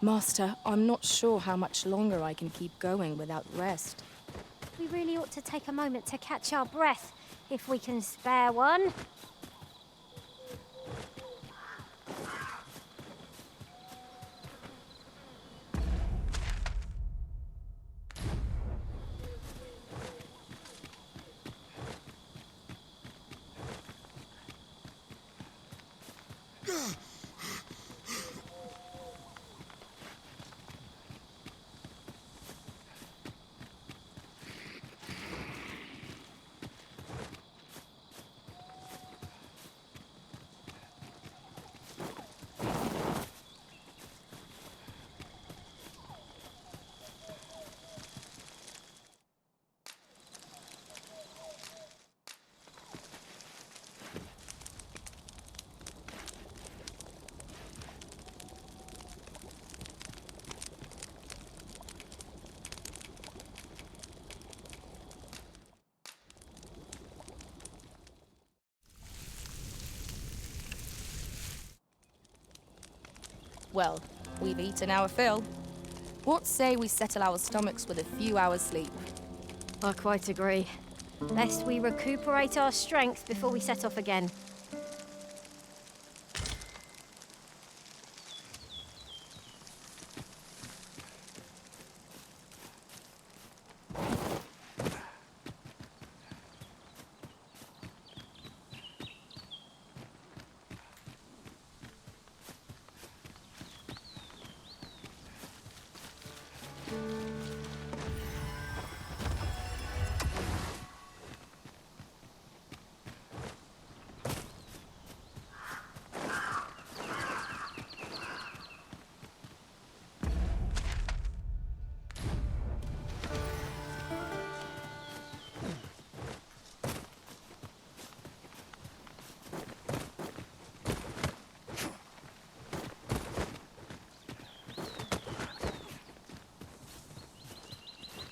Master, I'm not sure how much longer I can keep going without rest. We really ought to take a moment to catch our breath, if we can spare one. Well, we've eaten our fill. What say we settle our stomachs with a few hours sleep? I quite agree. Lest we recuperate our strength before we set off again.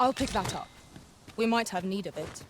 I'll pick that up. We might have need of it.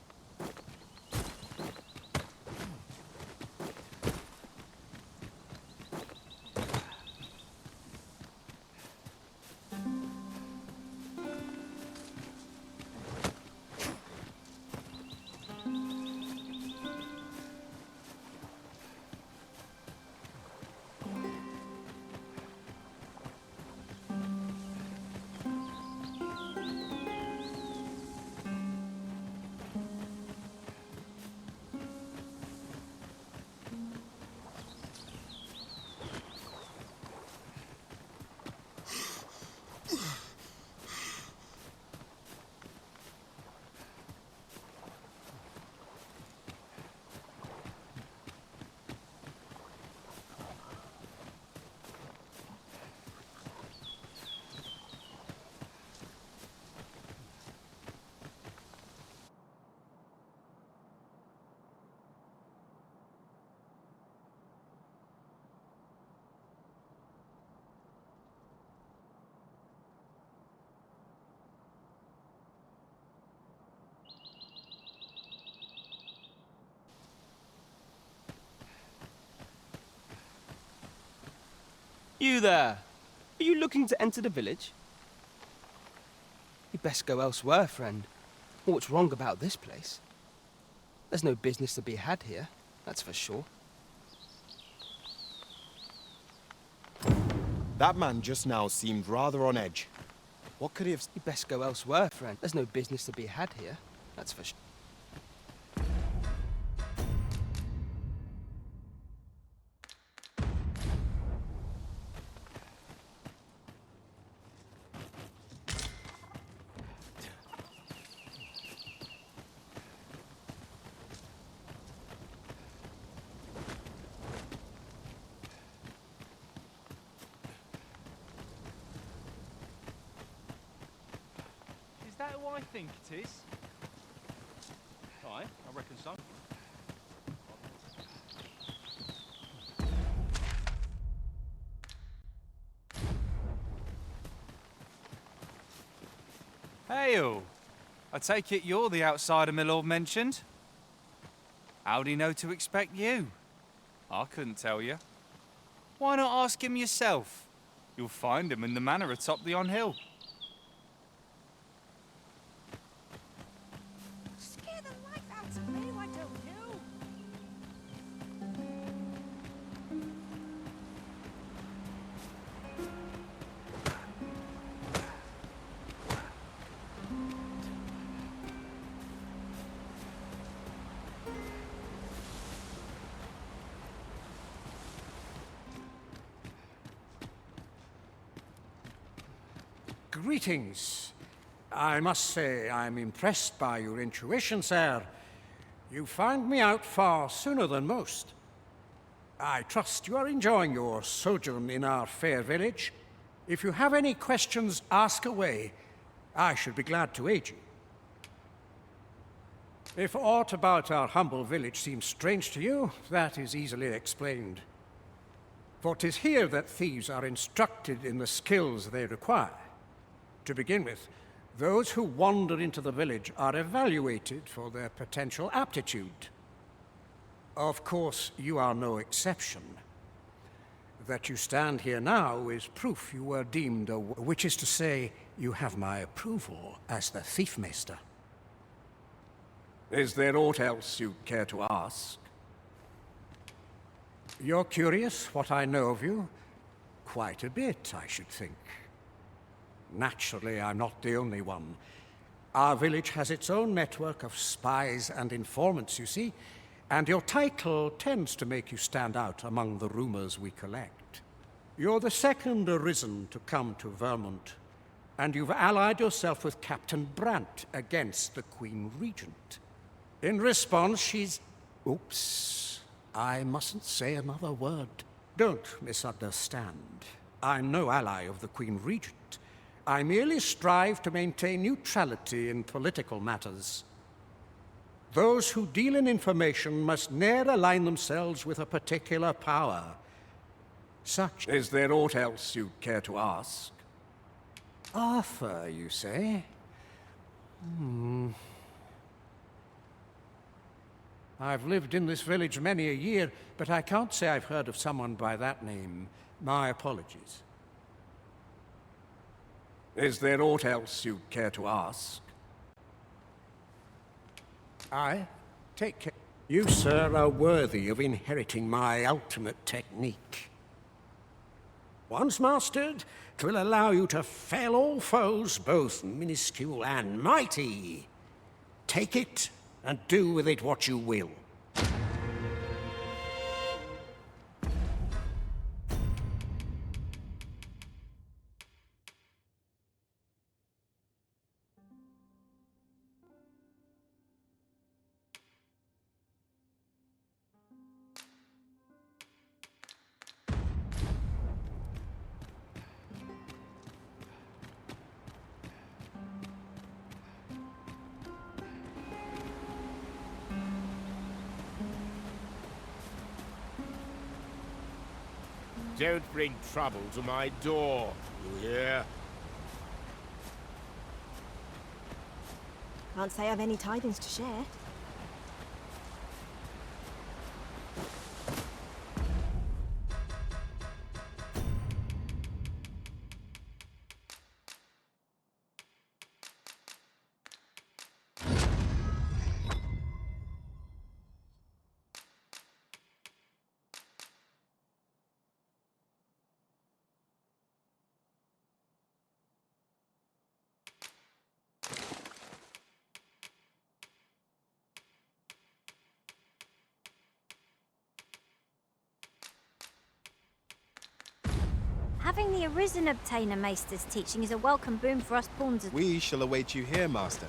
You there! Are you looking to enter the village? You'd best go elsewhere, friend. What's wrong about this place? There's no business to be had here, that's for sure. That man just now seemed rather on edge. What could he have... You'd best go elsewhere, friend. There's no business to be had here, that's for sure. Is that who I think it is? Aye, I reckon so. Hail! I take it you're the outsider my lord mentioned? How'd he know to expect you? I couldn't tell you. Why not ask him yourself? You'll find him in the manor atop the on-hill. Scare the life out of me, why don't you? Greetings. I must say I'm impressed by your intuition, sir. You found me out far sooner than most. I trust you are enjoying your sojourn in our fair village. If you have any questions, ask away. I should be glad to aid you. If aught about our humble village seems strange to you, that is easily explained. For 'tis here that thieves are instructed in the skills they require. To begin with, those who wander into the village are evaluated for their potential aptitude. Of course, you are no exception. That you stand here now is proof you were deemed which is to say, you have my approval as the Thiefmeister. Is there aught else you'd care to ask? You're curious what I know of you? Quite a bit, I should think. Naturally, I'm not the only one. Our village has its own network of spies and informants, you see, and your title tends to make you stand out among the rumors we collect. You're the second arisen to come to Vermont, and you've allied yourself with Captain Brant against the Queen Regent. In response, she's... Oops. I mustn't say another word. Don't misunderstand. I'm no ally of the Queen Regent. I merely strive to maintain neutrality in political matters. Those who deal in information must ne'er align themselves with a particular power. Such... Is there aught else you'd care to ask? Arthur, you say? I've lived in this village many a year, but I can't say I've heard of someone by that name. My apologies. Is there aught else you'd care to ask? I take care. You, sir, are worthy of inheriting my ultimate technique. Once mastered, 'twill allow you to fell all foes, both minuscule and mighty. Take it, and do with it what you will. Don't bring trouble to my door, you hear? Can't say I've any tidings to share. Having the Arisen obtain a Maester's teaching is a welcome boon for us pawns. We shall await you here, Master.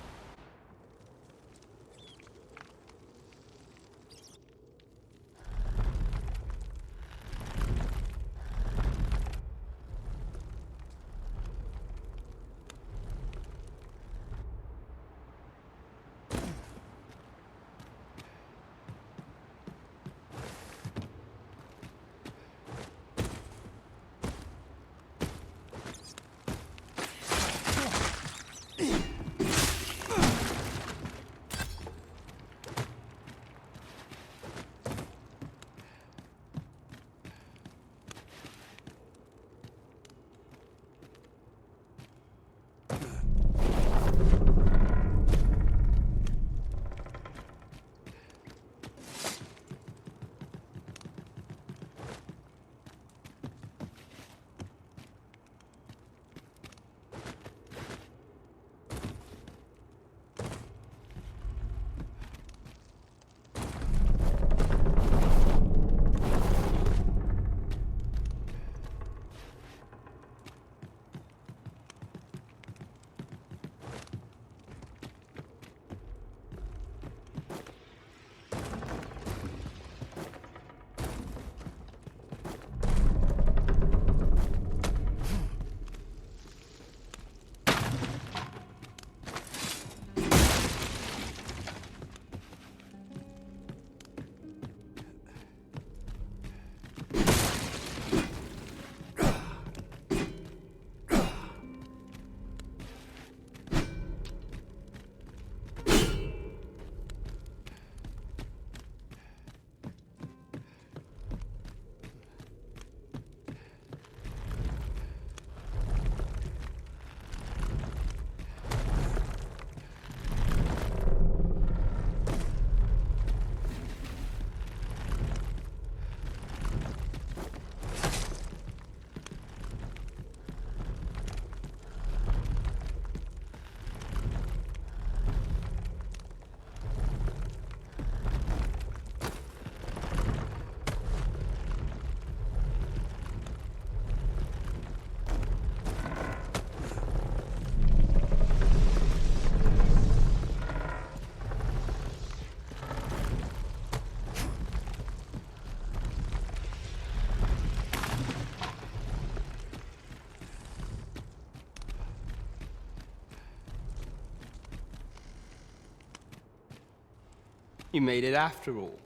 You made it after all.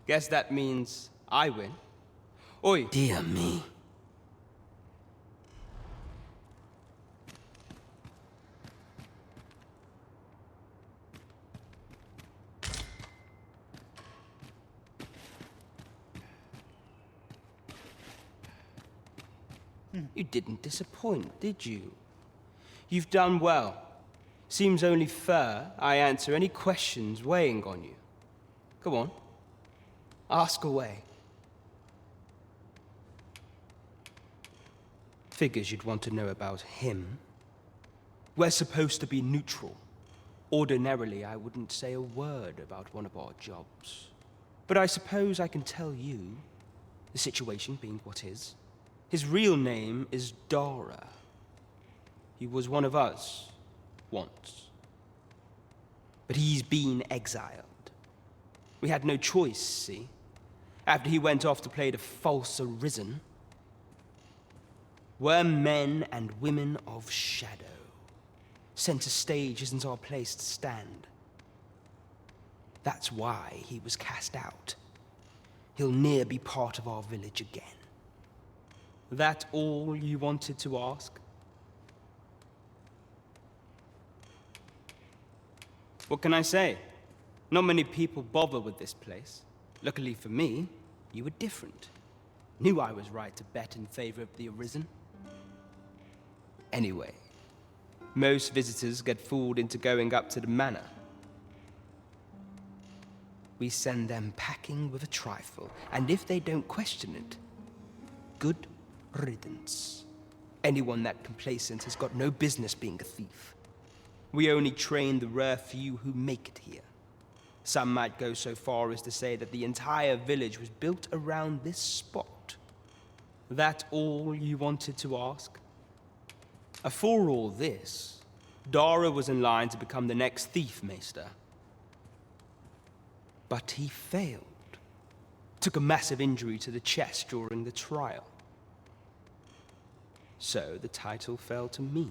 Guess that means I win. Oi! Dear me. You didn't disappoint, did you? You've done well. Seems only fair I answer any questions weighing on you. Go on. Ask away. Figures you'd want to know about him. We're supposed to be neutral. Ordinarily, I wouldn't say a word about one of our jobs. But I suppose I can tell you, the situation being what is. His real name is Dara. He was one of us, once. But he's been exiled. We had no choice, see? After he went off to play the false arisen. We're men and women of shadow. Center stage isn't our place to stand. That's why he was cast out. He'll ne'er be part of our village again. That all you wanted to ask? What can I say? Not many people bother with this place. Luckily for me, you were different. Knew I was right to bet in favor of the Arisen. Anyway, most visitors get fooled into going up to the manor. We send them packing with a trifle, and if they don't question it, good riddance. Anyone that complacent has got no business being a thief. We only train the rare few who make it here. Some might go so far as to say that the entire village was built around this spot. That all you wanted to ask? For all this, Dara was in line to become the next thief maester. But he failed. Took a massive injury to the chest during the trial. So the title fell to me.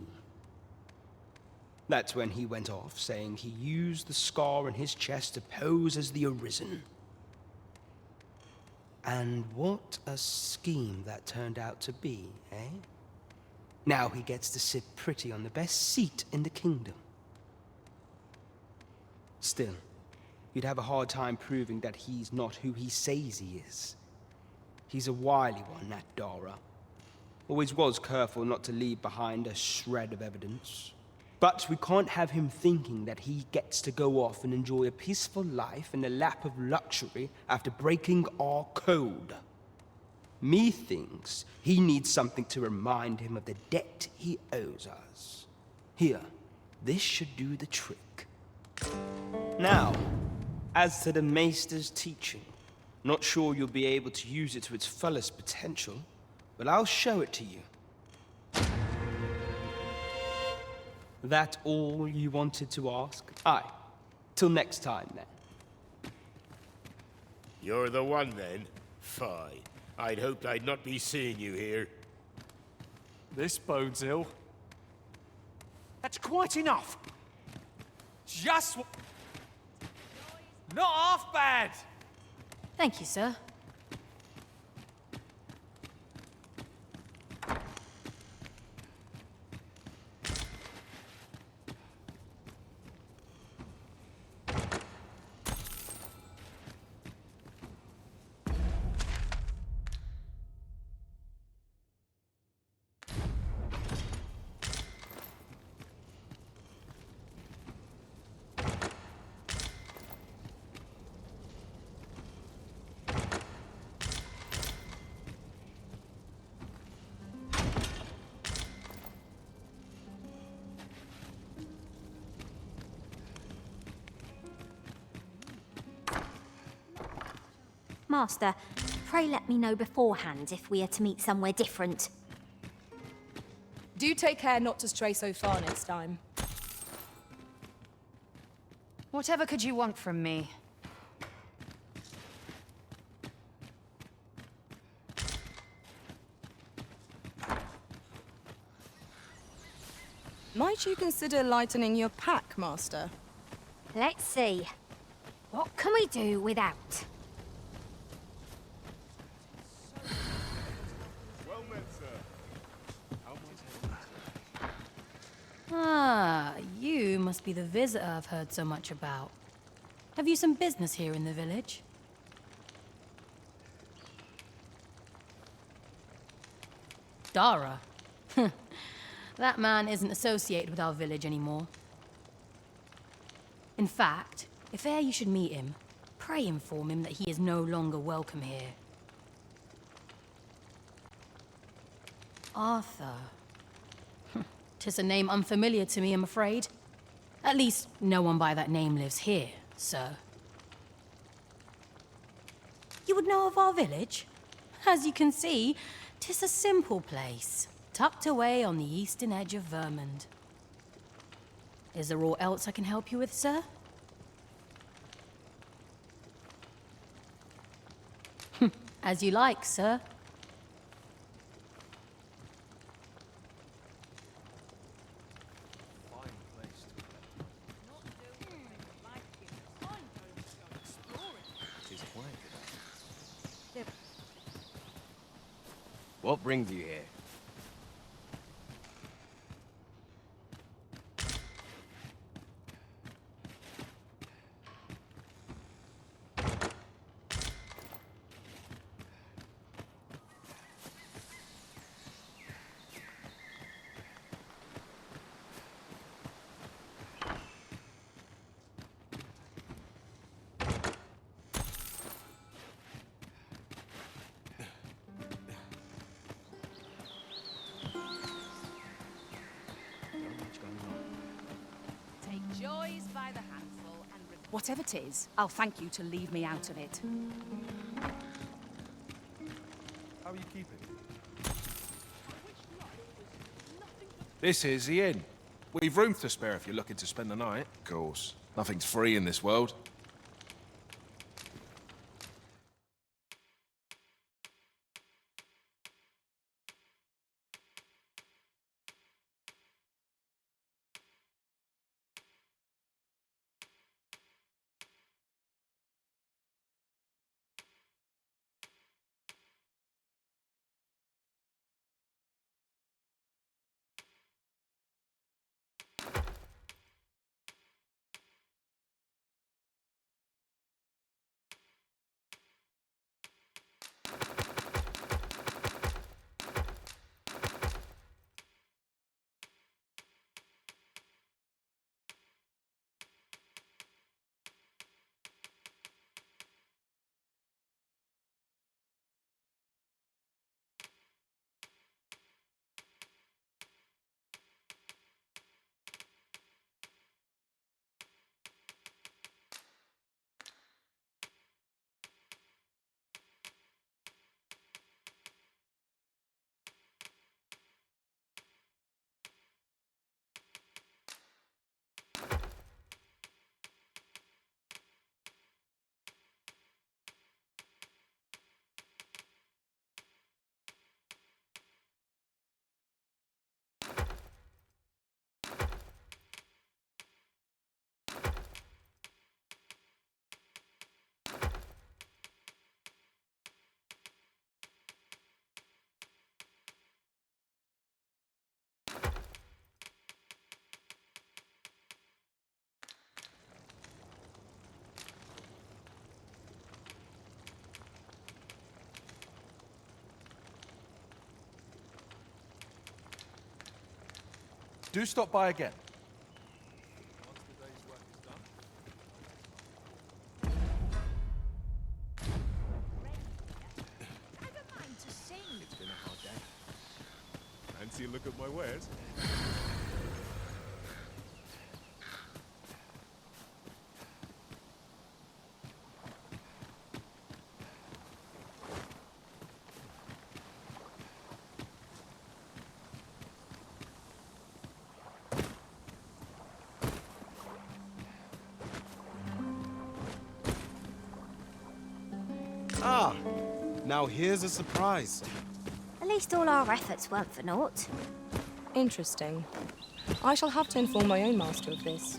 That's when he went off, saying he used the scar in his chest to pose as the Arisen. And what a scheme that turned out to be, eh? Now he gets to sit pretty on the best seat in the kingdom. Still, you'd have a hard time proving that he's not who he says he is. He's a wily one, that Dara. Always was careful not to leave behind a shred of evidence. But we can't have him thinking that he gets to go off and enjoy a peaceful life in the lap of luxury after breaking our code. Methinks he needs something to remind him of the debt he owes us. Here, this should do the trick. Now, as to the Maester's teaching, not sure you'll be able to use it to its fullest potential, but I'll show it to you. That all you wanted to ask? Aye. Till next time, then. You're the one, then? Fine. I'd hoped I'd not be seeing you here. This bodes ill. That's quite enough. Just not half bad. Thank you, sir. Master, pray let me know beforehand if we are to meet somewhere different. Do take care not to stray so far next time. Whatever could you want from me? Might you consider lightening your pack, Master? Let's see. What can we do without? Ah, you must be the visitor I've heard so much about. Have you some business here in the village? Dara? That man isn't associated with our village anymore. In fact, if e'er you should meet him, pray inform him that he is no longer welcome here. Arthur. 'Tis a name unfamiliar to me, I'm afraid. At least, no one by that name lives here, sir. You would know of our village? As you can see, 'tis a simple place, tucked away on the eastern edge of Vermund. Is there aught else I can help you with, sir? As you like, sir. What brings you here? Take joys by the handful, and whatever 'tis, I'll thank you to leave me out of it. How are you keeping? This is the inn. We've room to spare if you're looking to spend the night. Of course. Nothing's free in this world. Do stop by again. It's been a hard day. Fancy a look at my wares? Ah, now here's a surprise. At least all our efforts weren't for naught. Interesting. I shall have to inform my own master of this.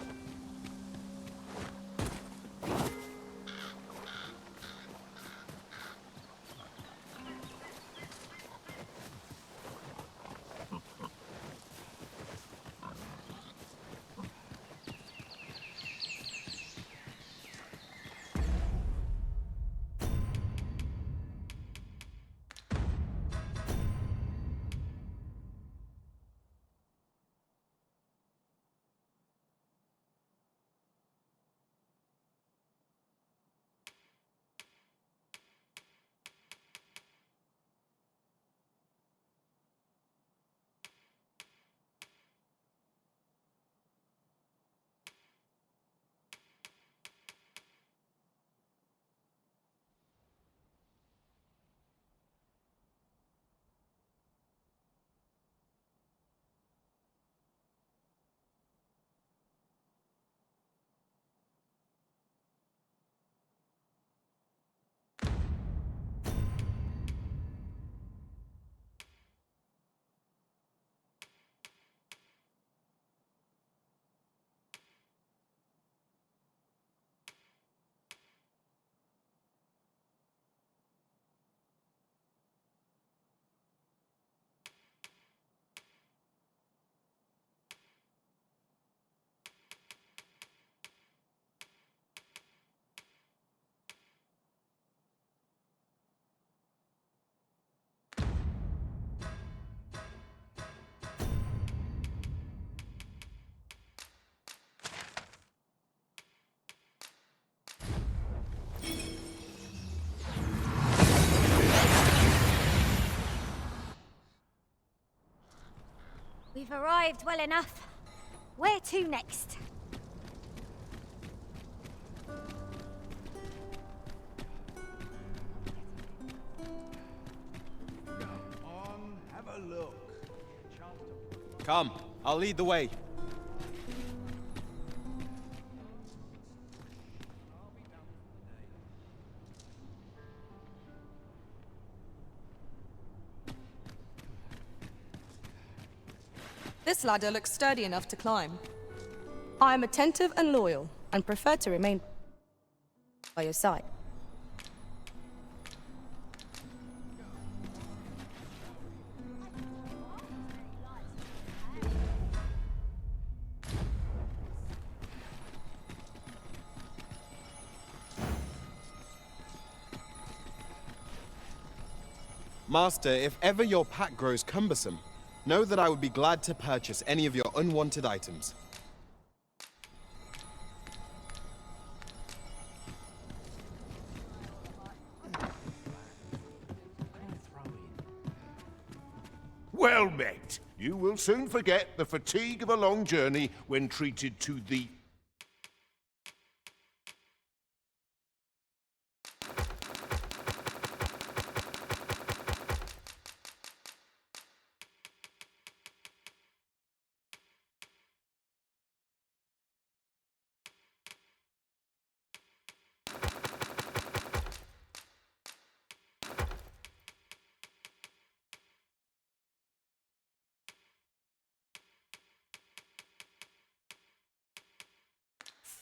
We've arrived well enough. Where to next? On, have a look. Come, I'll lead the way. This ladder looks sturdy enough to climb. I am attentive and loyal, and prefer to remain by your side. Master, if ever your pack grows cumbersome, know that I would be glad to purchase any of your unwanted items. Well met. You will soon forget the fatigue of a long journey when treated to the...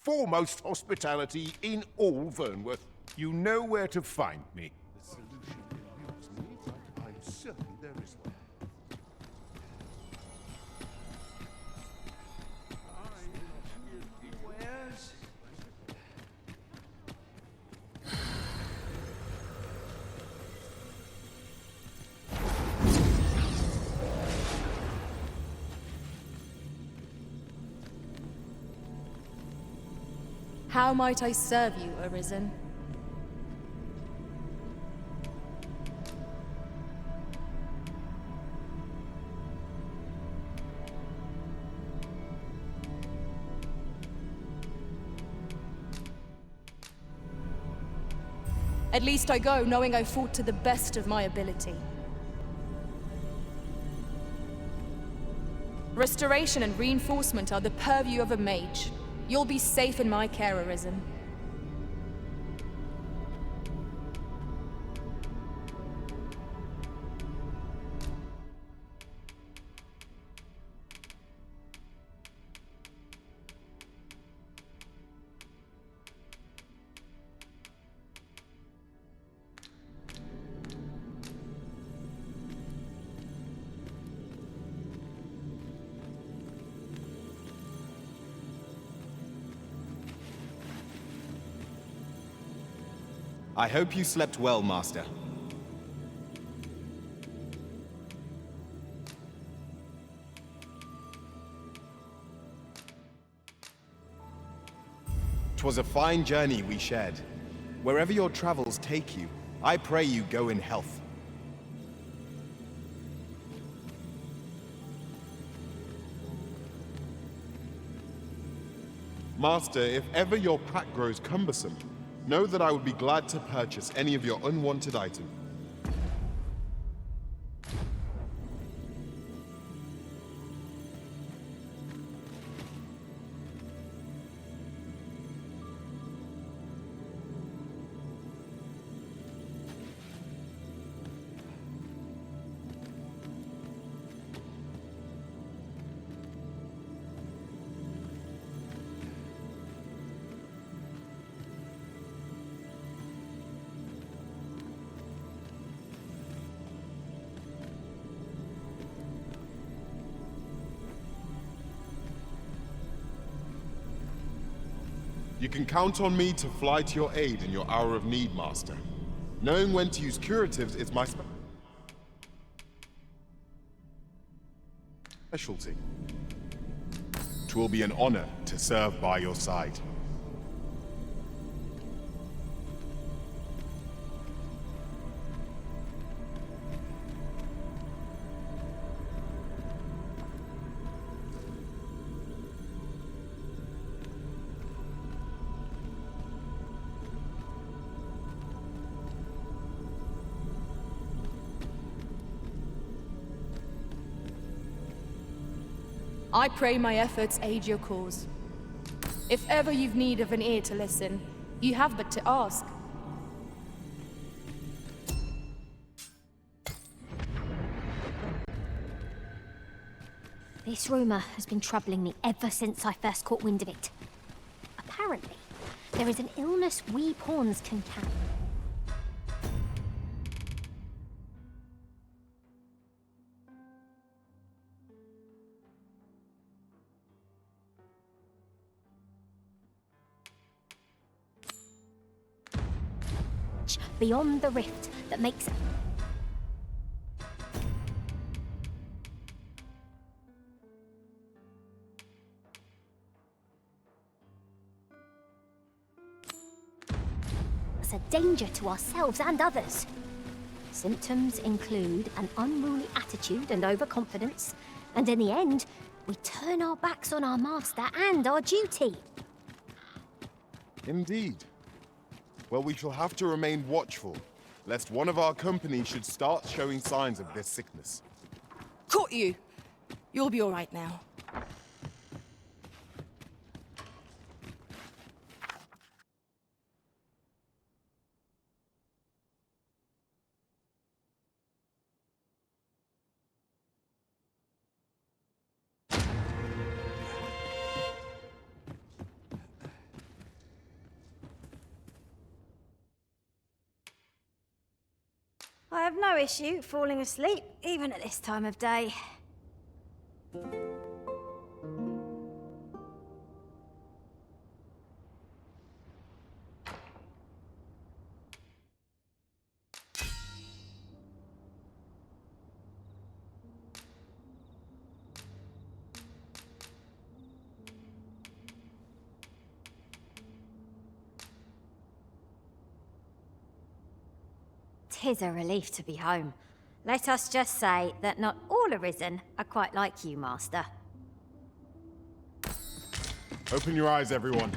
foremost hospitality in all Vernworth. You know where to find me. The solution amuses me, but I'm certain there is one. How might I serve you, Arisen? At least I go knowing I fought to the best of my ability. Restoration and reinforcement are the purview of a mage. You'll be safe in my care, Arisen. I hope you slept well, Master. "'Twas a fine journey we shared. Wherever your travels take you, I pray you go in health. Master, if ever your pack grows cumbersome, know that I would be glad to purchase any of your unwanted items. You can count on me to fly to your aid in your hour of need, Master. Knowing when to use curatives is my specialty. 'Twill be an honor to serve by your side. I pray my efforts aid your cause. If ever you've need of an ear to listen, you have but to ask. This rumor has been troubling me ever since I first caught wind of it. Apparently, there is an illness we pawns can carry. Beyond the rift that makes it. It's a danger to ourselves and others. Symptoms include an unruly attitude and overconfidence, and in the end, we turn our backs on our master and our duty. Indeed. Well, we shall have to remain watchful, lest one of our company should start showing signs of this sickness. Caught you! You'll be all right now. I have no issue falling asleep, even at this time of day. Tis a relief to be home. Let us just say that not all Arisen are quite like you, Master. Open your eyes, everyone.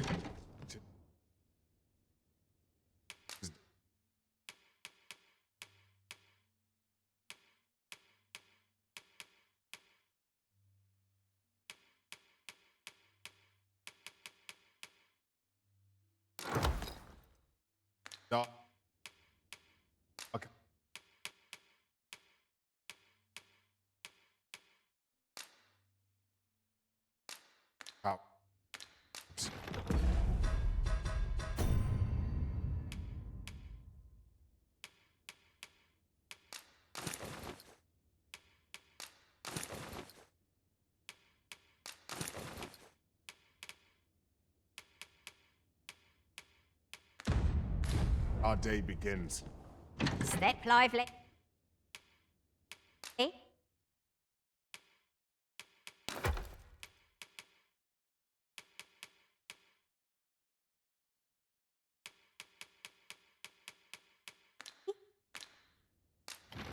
No. Okay. Out. Oops. Our day begins. Step lively.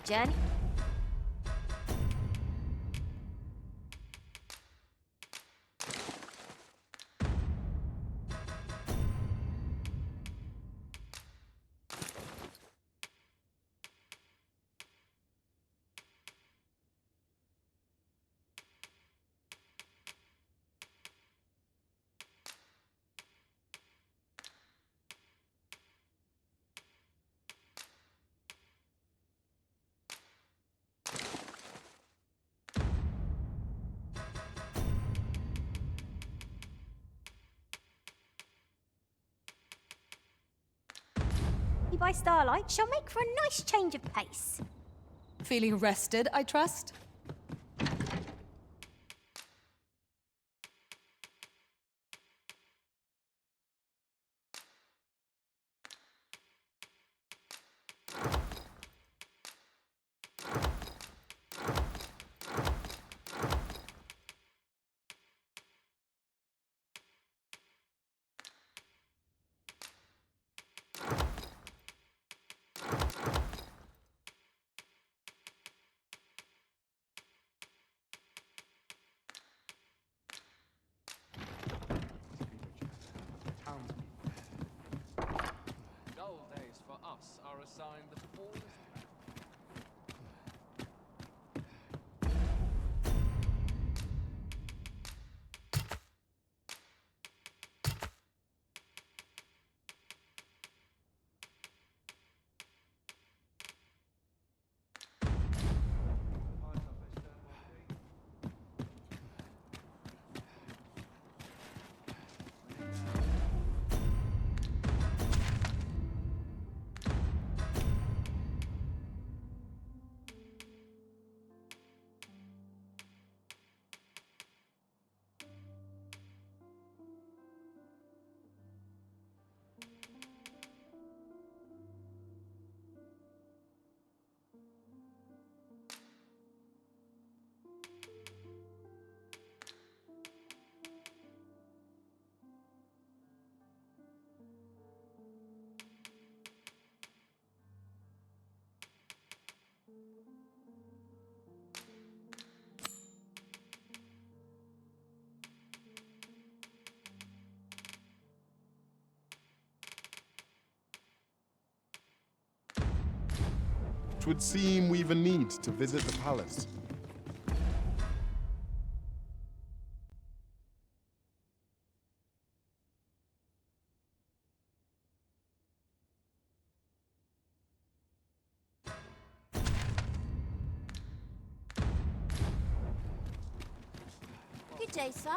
Journey. By starlight shall make for a nice change of pace. Feeling rested, I trust? Dull days for us are assigned the tallest. Twould seem we've a need to visit the palace. Good day, sir.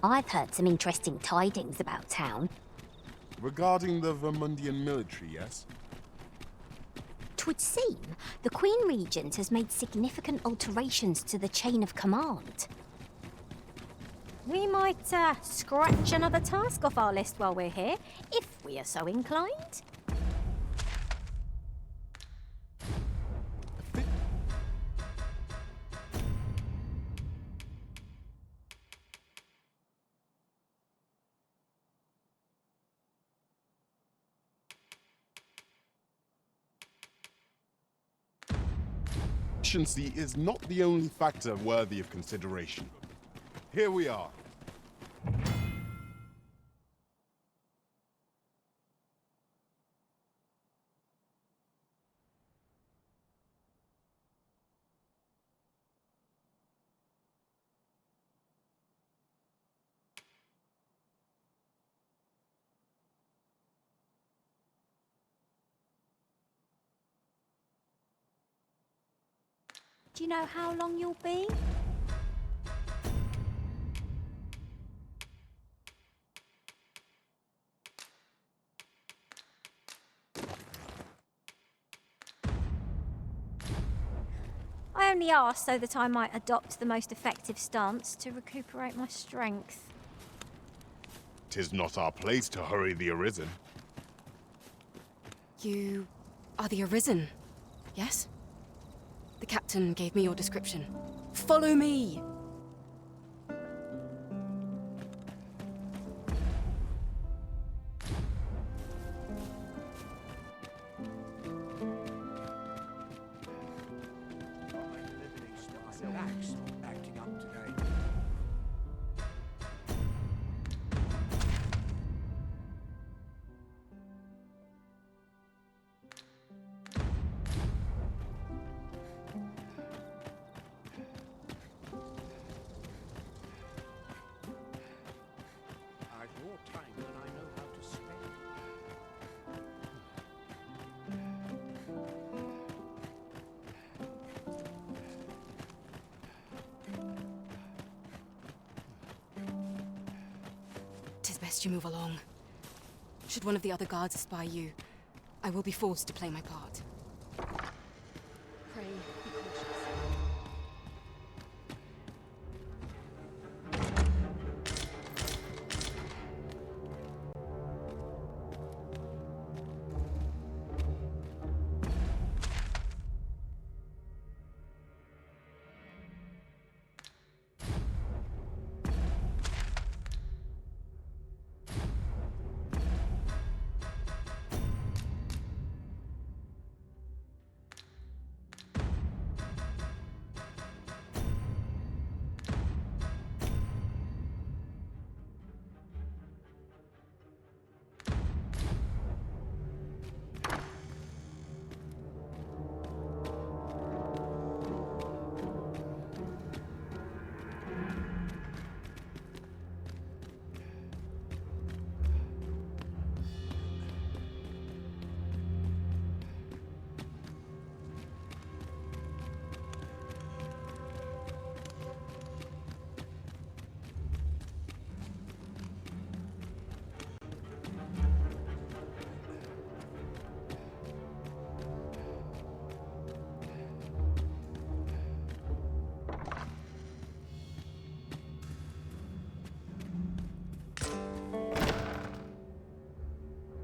I've heard some interesting tidings about town. Regarding the Vermundian military, yes? 'Twould seem the Queen Regent has made significant alterations to the chain of command. We might scratch another task off our list while we're here, if we are so inclined. Efficiency is not the only factor worthy of consideration. Here we are. Do you know how long you'll be? only asked so that I might adopt the most effective stance to recuperate my strength. 'Tis not our place to hurry the Arisen. You are the Arisen, yes? The captain gave me your description. Follow me! Acting up today. I've more time than I know how to spend. Tis best you move along. Should one of the other guards espy you, I will be forced to play my part. Pray, be cautious.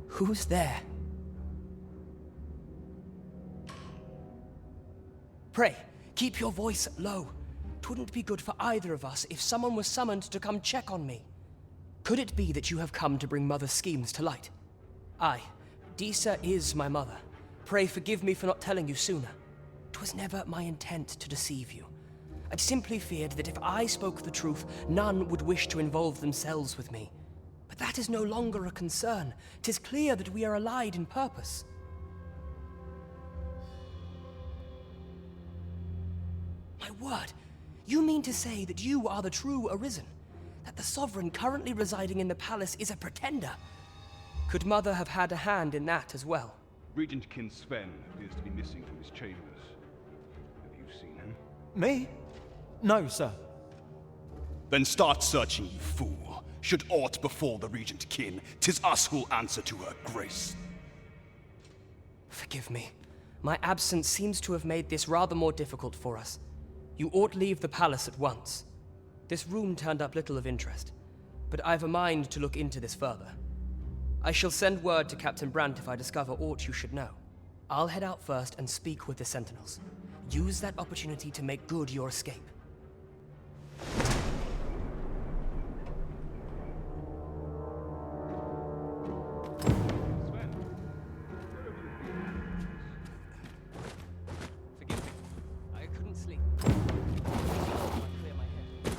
Who's there? Pray, keep your voice low. 'Twouldn't be good for either of us if someone was summoned to come check on me. Could it be that you have come to bring Mother's schemes to light? Aye, Disa is my mother. Pray forgive me for not telling you sooner. 'Twas never my intent to deceive you. I'd simply feared that if I spoke the truth, none would wish to involve themselves with me. But that is no longer a concern. 'Tis clear that we are allied in purpose. My word, you mean to say that you are the true Arisen? That the Sovereign currently residing in the palace is a pretender? Could Mother have had a hand in that as well? Regent Kin Sven appears to be missing from his chambers. Have you seen him? Me? No, sir. Then start searching, you fool. Should aught befall the Regent Kin, 'tis us who'll answer to her grace. Forgive me. My absence seems to have made this rather more difficult for us. You ought leave the palace at once. This room turned up little of interest, but I've a mind to look into this further. I shall send word to Captain Brandt if I discover aught you should know. I'll head out first and speak with the Sentinels. Use that opportunity to make good your escape. Forgive me. I couldn't sleep. Clear my head.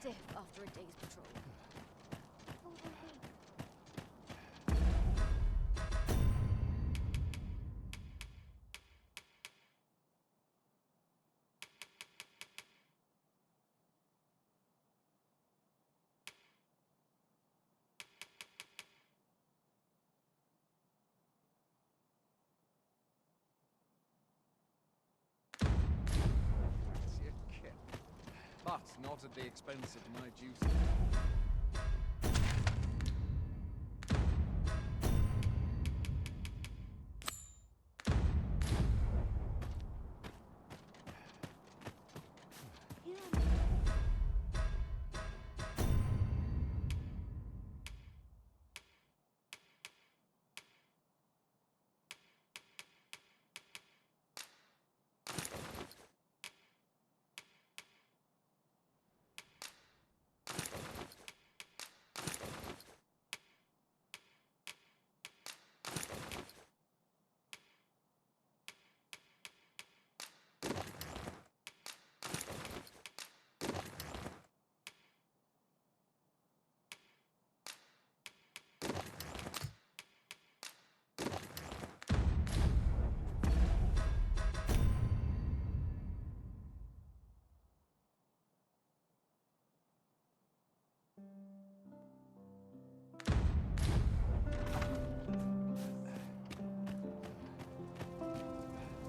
stiff after a day's patrol. That's your kit. But not at the expense of my duty.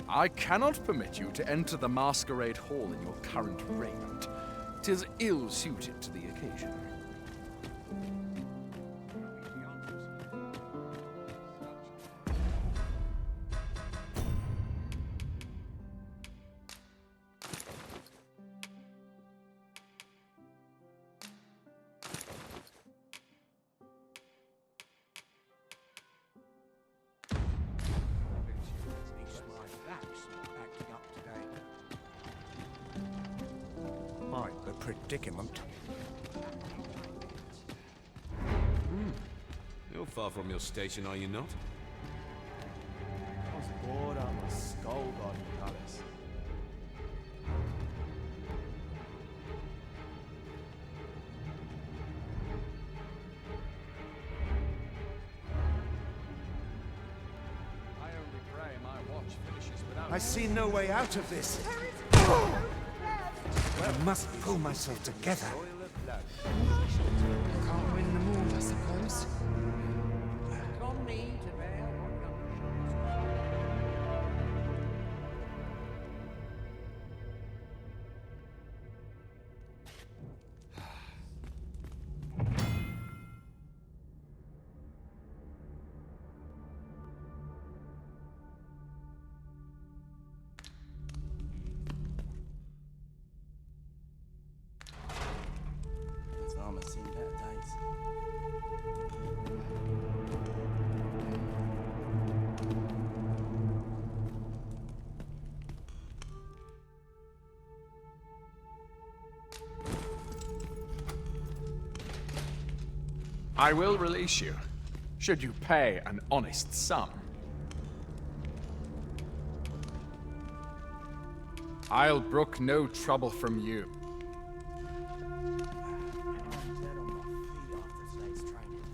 I cannot permit you to enter the masquerade hall in your current raiment. 'Tis ill suited to the occasion. Quite the predicament. You're far from your station, are you not? I was bored out of my skull guarding the palace. I only pray my watch finishes without... I see no way out of this. I must pull myself together. Can't win them all, I suppose. This armor's seen better days. I will release you, should you pay an honest sum. I'll brook no trouble from you. I'm dead on my feet after today's training.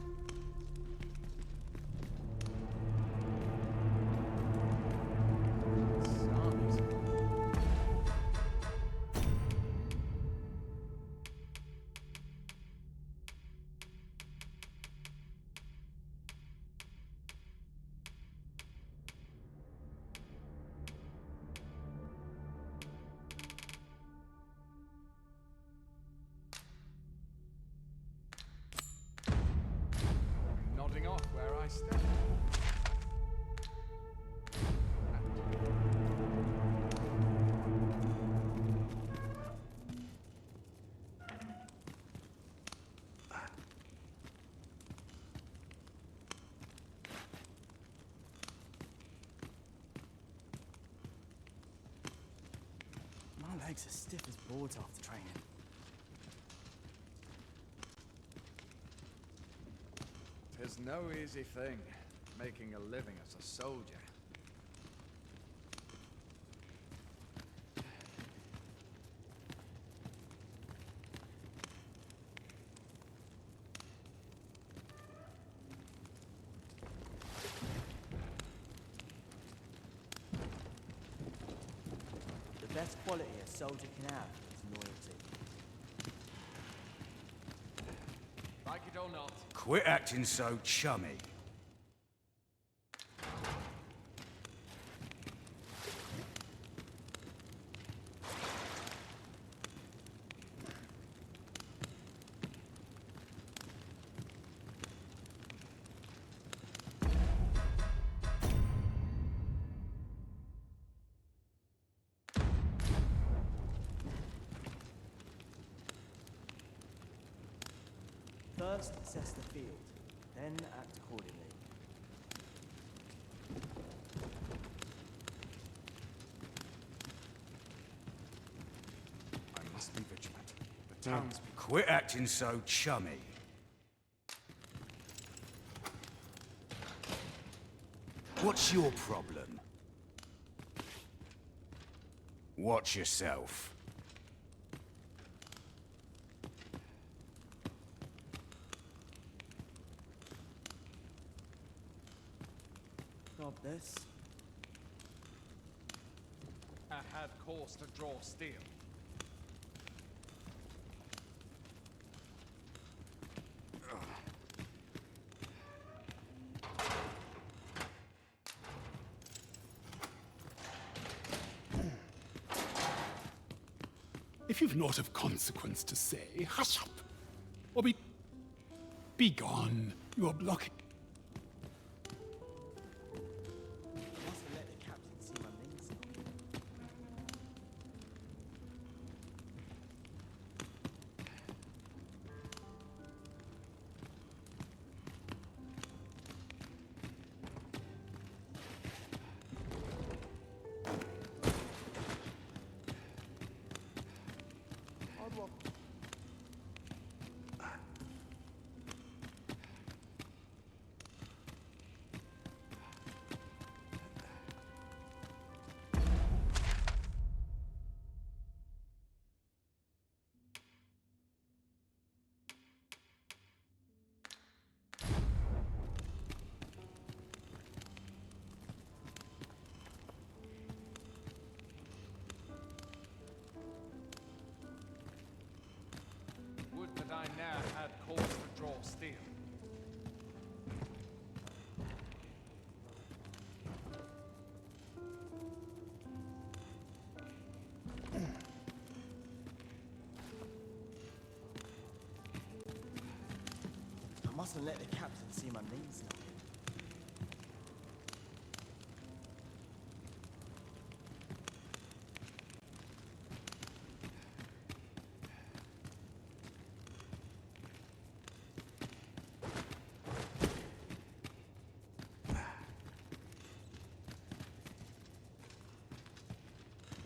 Nodding off where I stand. My legs are stiff as boards after training. Tis no easy thing, making a living as a soldier. best quality a soldier can have is loyalty. Like it or not. Quit acting so chummy. First, assess the field, then act accordingly. I must be vigilant. The townspeople... Quit acting so chummy. What's your problem? Watch yourself. Stop this. I had cause to draw steel. If you've naught of consequence to say, hush up. Or be gone. You are blocking. Mustn't let the captain see my links. Would that I now had cause to draw steel. I mustn't let the captain see my knees now.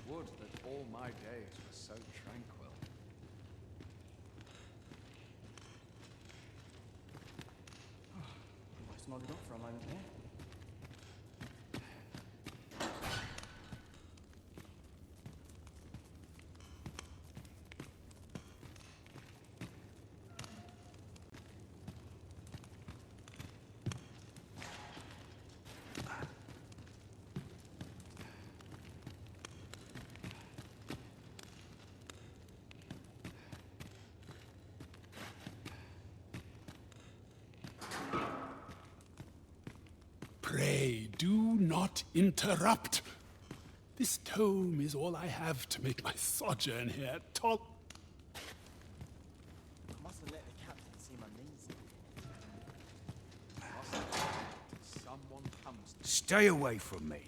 Would that all my days were so tranquil. Almost nodded off for a moment there. Pray, do not interrupt. This tome is all I have to make my sojourn here I mustn't let the captain see my knees. Someone comes to Stay away from me.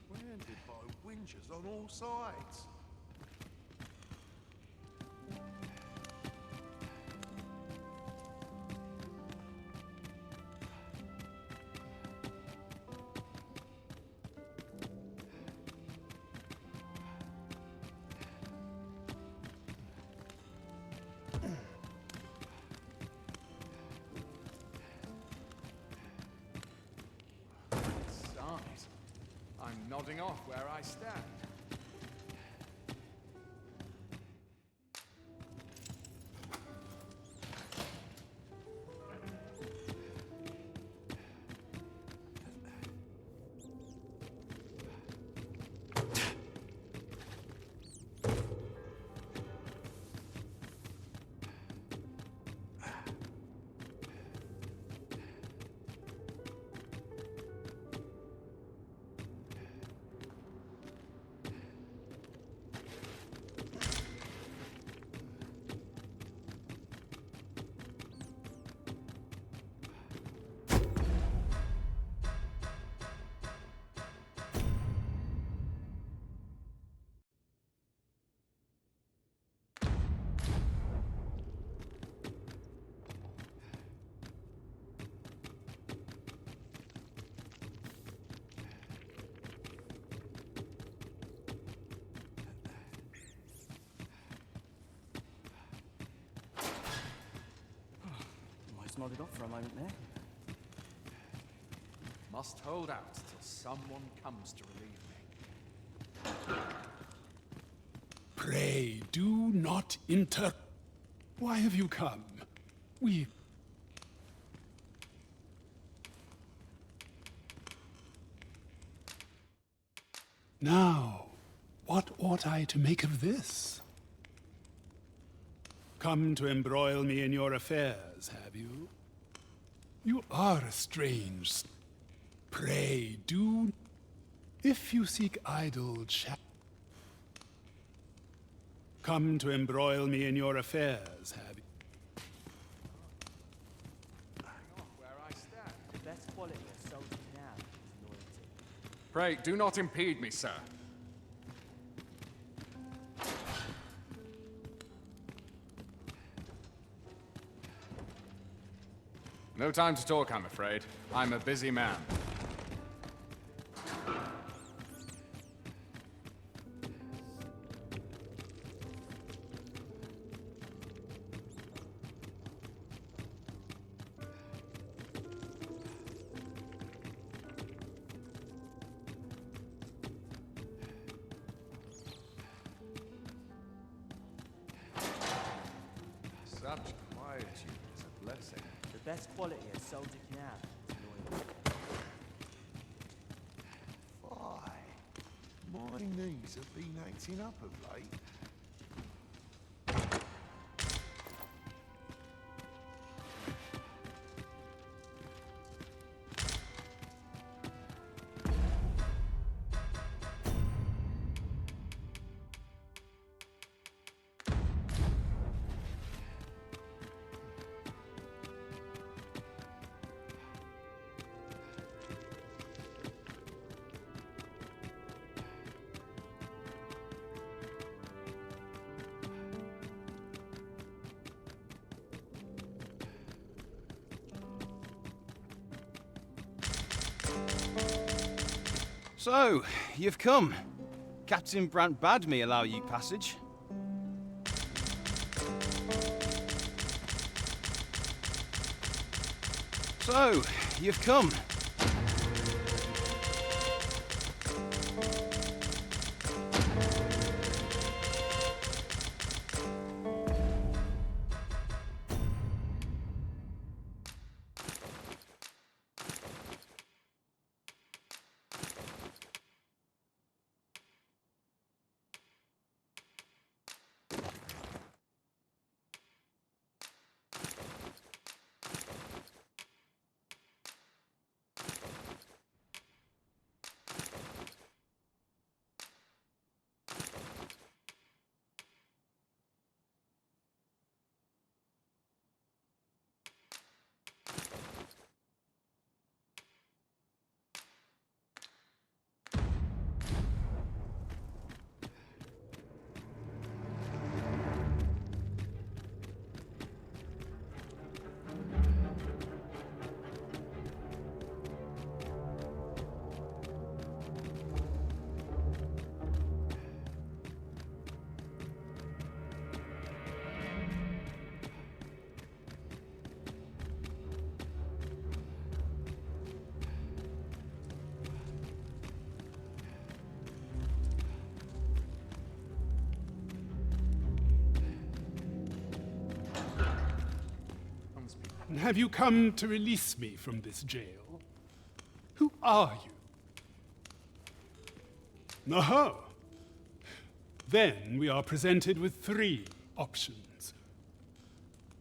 Branded by whingers on all sides. size. I'm nodding off where I stand. nodded off for a moment there. Must hold out till someone comes to relieve me. Pray, do not Why have you come? We... Now, what ought I to make of this? Come to embroil me in your affairs, have you? You are a strange... Pray, do... If you seek idle chat... Come to embroil me in your affairs, have you? Where I stand. The best quality a soldier can have is loyalty. Pray, do not impede me, sir. No time to talk, I'm afraid. I'm a busy man. Such quietude is a blessing. The best quality a soldier can have is loyalty. Why? My knees have been acting up of late. So, you've come. Captain Brant bade me allow you passage. So, you've come. Have you come to release me from this jail? Who are you? Aha! Then we are presented with three options.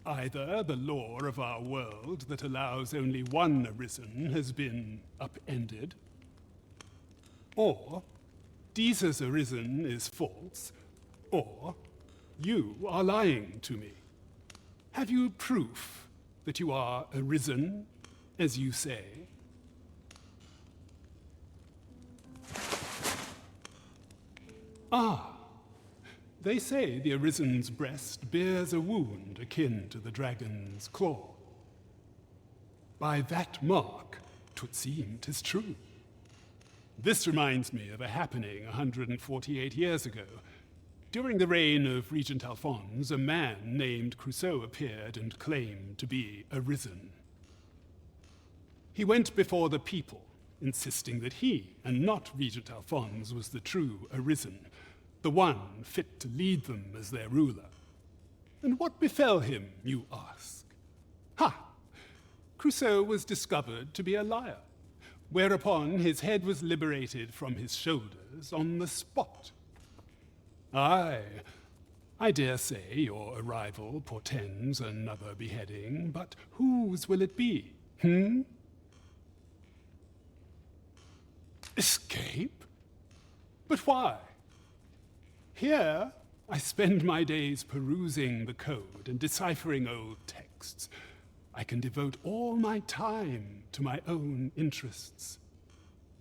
Either the law of our world that allows only one arisen has been upended, or Jesus arisen is false, or you are lying to me. Have you proof that you are arisen, as you say? Ah, they say the Arisen's breast bears a wound akin to the dragon's claw. By that mark, 'twould seem 'tis true. This reminds me of a happening 148 years ago. During the reign of Regent Alphonse, a man named Crusoe appeared and claimed to be arisen. He went before the people, insisting that he, and not Regent Alphonse, was the true arisen, the one fit to lead them as their ruler. And what befell him, you ask? Ha! Crusoe was discovered to be a liar, whereupon his head was liberated from his shoulders on the spot. Aye, I dare say your arrival portends another beheading, but whose will it be, Escape? But why? Here, I spend my days perusing the code and deciphering old texts. I can devote all my time to my own interests.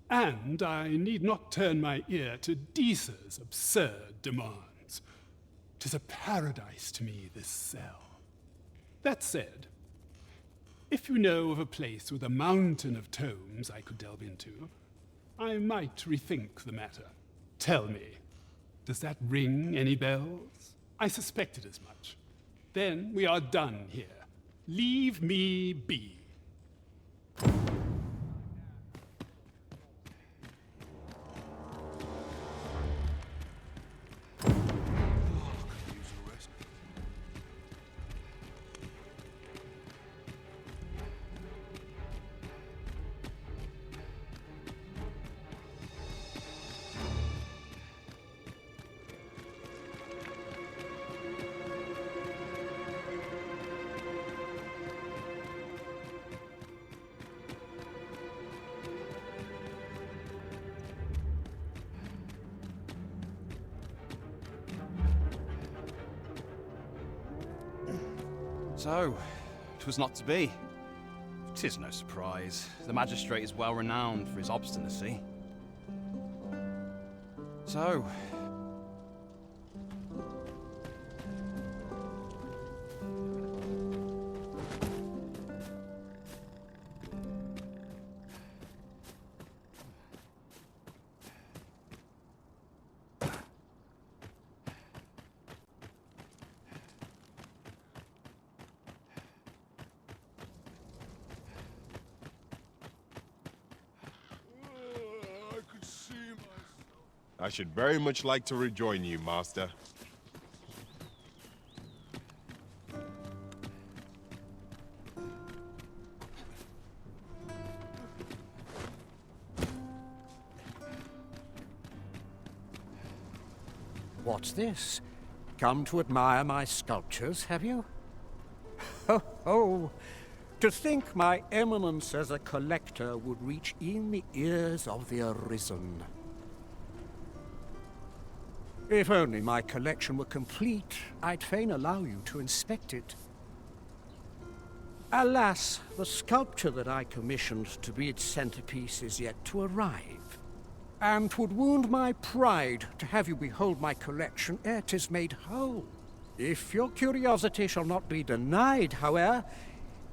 And I need not turn my ear to Deesa's absurd demands. 'Tis a paradise to me, this cell. That said, if you know of a place with a mountain of tomes I could delve into, I might rethink the matter. Tell me, does that ring any bells? I suspected as much. Then we are done here. Leave me be. So, 'twas not to be. 'Tis no surprise. The magistrate is well renowned for his obstinacy. So, I should very much like to rejoin you, Master. What's this? Come to admire my sculptures, have you? Ho, ho! To think my eminence as a collector would reach in the ears of the arisen. If only my collection were complete, I'd fain allow you to inspect it. Alas, the sculpture that I commissioned to be its centerpiece is yet to arrive. And 'twould wound my pride to have you behold my collection ere 'tis made whole. If your curiosity shall not be denied, however,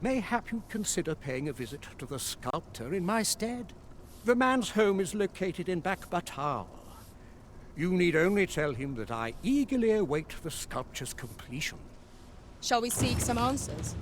mayhap you'd consider paying a visit to the sculptor in my stead. The man's home is located in Batal. You need only tell him that I eagerly await the sculpture's completion. Shall we seek some answers?